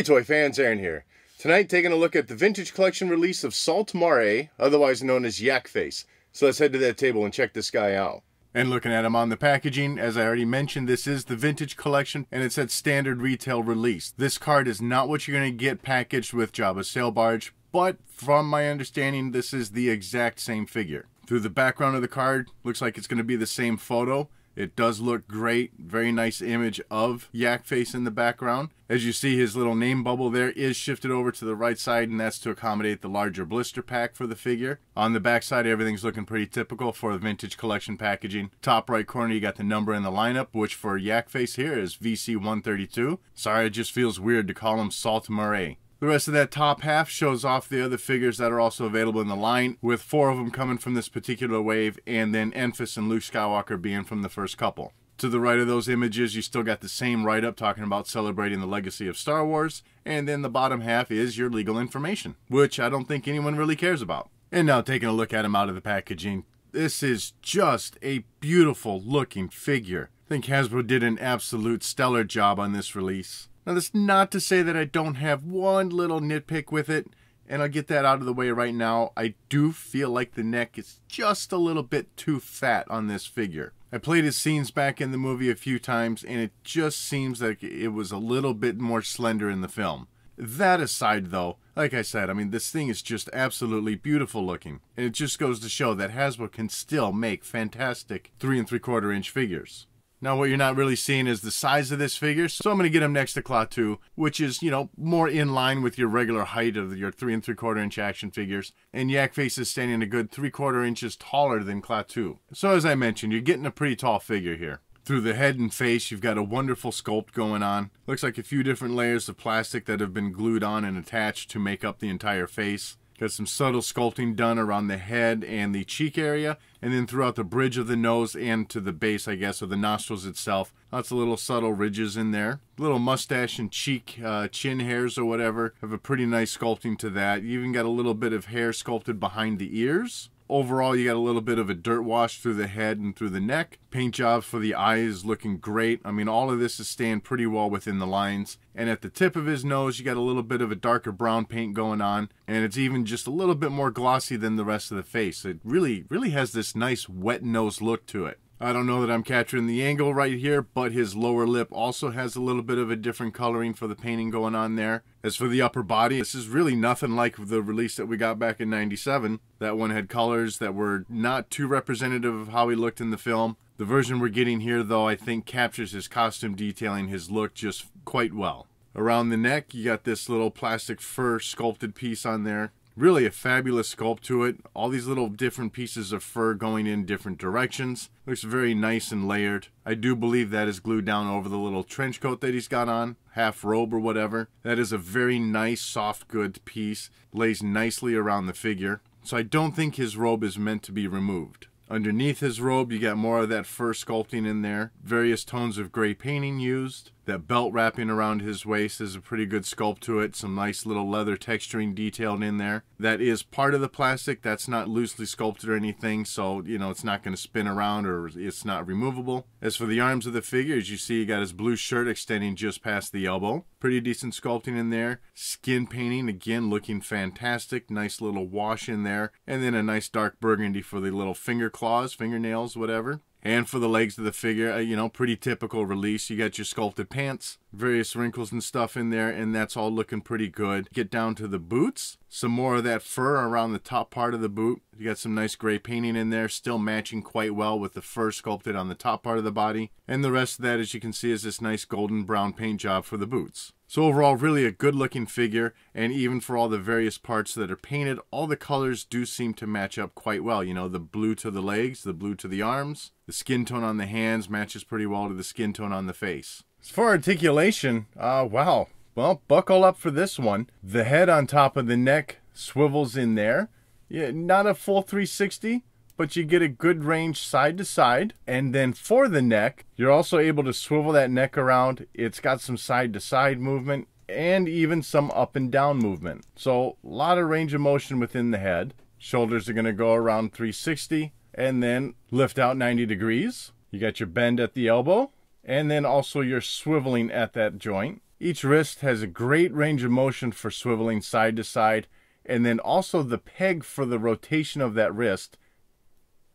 Hey toy fans, Aaron here. Tonight taking a look at the vintage collection release of Saelt-Marae, otherwise known as Yak Face. So let's head to that table and check this guy out. And looking at him on the packaging, as I already mentioned, this is the vintage collection and it's at standard retail release. This card is not what you're going to get packaged with Jabba's sail barge, but from my understanding, this is the exact same figure. Through the background of the card, looks like it's going to be the same photo. It does look great. Very nice image of Yak Face in the background. As you see, his little name bubble there is shifted over to the right side, and that's to accommodate the larger blister pack for the figure. On the back side, everything's looking pretty typical for the vintage collection packaging. Top right corner, you got the number in the lineup, which for Yak Face here is VC132. Sorry, it just feels weird to call him Saelt-Marae. The rest of that top half shows off the other figures that are also available in the line, with 4 of them coming from this particular wave, and then Enfys and Luke Skywalker being from the first couple. To the right of those images, you still got the same write-up talking about celebrating the legacy of Star Wars, and then the bottom half is your legal information, which I don't think anyone really cares about. And now taking a look at him out of the packaging, this is just a beautiful looking figure. I think Hasbro did an absolute stellar job on this release. Now, that's not to say that I don't have one little nitpick with it, and I'll get that out of the way right now. I do feel like the neck is just a little bit too fat on this figure. I played his scenes back in the movie a few times, and it just seems like it was a little bit more slender in the film. That aside, though, like I said, I mean, this thing is just absolutely beautiful looking, and it just goes to show that Hasbro can still make fantastic 3 3/4 inch figures. Now, what you're not really seeing is the size of this figure, so I'm going to get him next to Klaatu, which is, more in line with your regular height of your 3 3/4 inch action figures, and Yak Face is standing a good 3/4 inches taller than Klaatu. So as I mentioned, you're getting a pretty tall figure here. Through the head and face, you've got a wonderful sculpt going on. Looks like a few different layers of plastic that have been glued on and attached to make up the entire face. Got some subtle sculpting done around the head and the cheek area, and then throughout the bridge of the nose and to the base, I guess, of the nostrils itself. Lots of little subtle ridges in there. Little mustache and cheek, chin hairs or whatever. Have a pretty nice sculpting to that. You even got a little bit of hair sculpted behind the ears. Overall, you got a little bit of a dirt wash through the head and through the neck. Paint jobs for the eyes looking great. I mean, all of this is staying pretty well within the lines. And at the tip of his nose, you got a little bit of a darker brown paint going on. And it's even just a little bit more glossy than the rest of the face. It really has this nice wet nose look to it. I don't know that I'm capturing the angle right here, but his lower lip also has a little bit of a different coloring for the painting going on there. As for the upper body, this is really nothing like the release that we got back in '97. That one had colors that were not too representative of how he looked in the film. The version we're getting here, though, I think captures his costume detailing, his look just quite well. Around the neck, you got this little plastic fur sculpted piece on there. Really a fabulous sculpt to it. All these little different pieces of fur going in different directions. Looks very nice and layered. I do believe that is glued down over the little trench coat that he's got on. Half robe or whatever. That is a very nice, soft, good piece. Lays nicely around the figure. So I don't think his robe is meant to be removed. Underneath his robe, you got more of that fur sculpting in there. Various tones of gray painting used. That belt wrapping around his waist is a pretty good sculpt to it. Some nice little leather texturing detailed in there. That is part of the plastic. That's not loosely sculpted or anything, so, it's not going to spin around or it's not removable. As for the arms of the figure, as you see, you got his blue shirt extending just past the elbow. Pretty decent sculpting in there. Skin painting, again, looking fantastic. Nice little wash in there. And then a nice dark burgundy for the little finger claws, fingernails, whatever. And for the legs of the figure, pretty typical release. You got your sculpted pants, various wrinkles and stuff in there, and that's all looking pretty good. Get down to the boots. Some more of that fur around the top part of the boot. You got some nice gray painting in there, still matching quite well with the fur sculpted on the top part of the body. And the rest of that, as you can see, is this nice golden brown paint job for the boots. So overall, really a good looking figure, and even for all the various parts that are painted, all the colors do seem to match up quite well. The blue to the legs, the blue to the arms, the skin tone on the hands matches pretty well to the skin tone on the face. As for articulation, wow. Well, buckle up for this one. The head on top of the neck swivels in there. Yeah, not a full 360. But you get a good range side to side. And then for the neck, you're also able to swivel that neck around. It's got some side to side movement and even some up and down movement. So a lot of range of motion within the head. Shoulders are going to go around 360 and then lift out 90 degrees. You got your bend at the elbow and then also your swiveling at that joint. Each wrist has a great range of motion for swiveling side to side, and then also the peg for the rotation of that wrist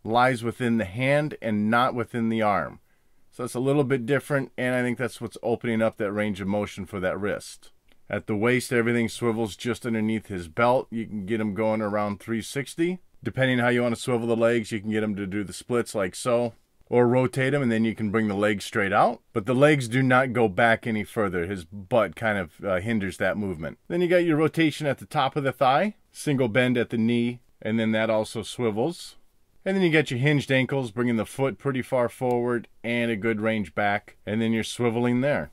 lies within the hand and not within the arm. So that's a little bit different, and I think that's what's opening up that range of motion for that wrist. At the waist, everything swivels just underneath his belt. You can get him going around 360. Depending how you want to swivel the legs, you can get him to do the splits like so, or rotate him, and then you can bring the legs straight out. But the legs do not go back any further. His butt kind of hinders that movement. Then you got your rotation at the top of the thigh, single bend at the knee, and then that also swivels. And then you got your hinged ankles, bringing the foot pretty far forward and a good range back, and then you're swiveling there.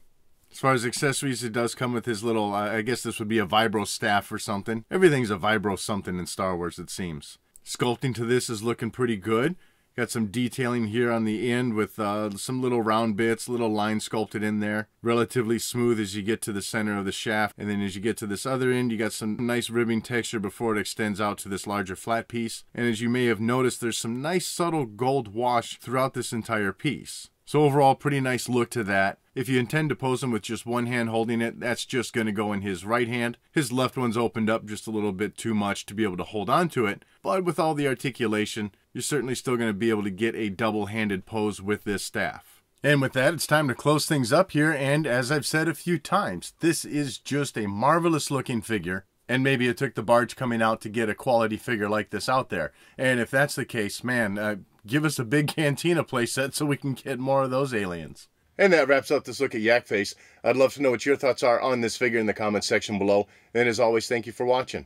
As far as accessories, it does come with his little, I guess this would be a vibro staff or something. Everything's a vibro something in Star Wars, it seems. Sculpting to this is looking pretty good. Got some detailing here on the end with some little round bits, little lines sculpted in there. Relatively smooth as you get to the center of the shaft. And then as you get to this other end, you got some nice ribbing texture before it extends out to this larger flat piece. And as you may have noticed, there's some nice subtle gold wash throughout this entire piece. So overall, pretty nice look to that. If you intend to pose him with just one hand holding it, that's just going to go in his right hand. His left one's opened up just a little bit too much to be able to hold on to it. But with all the articulation, you're certainly still going to be able to get a double-handed pose with this staff. And with that, it's time to close things up here. And as I've said a few times, this is just a marvelous looking figure. And maybe it took the barge coming out to get a quality figure like this out there. And if that's the case, man, give us a big Cantina playset so we can get more of those aliens. And that wraps up this look at Yak Face. I'd love to know what your thoughts are on this figure in the comments section below. And as always, thank you for watching.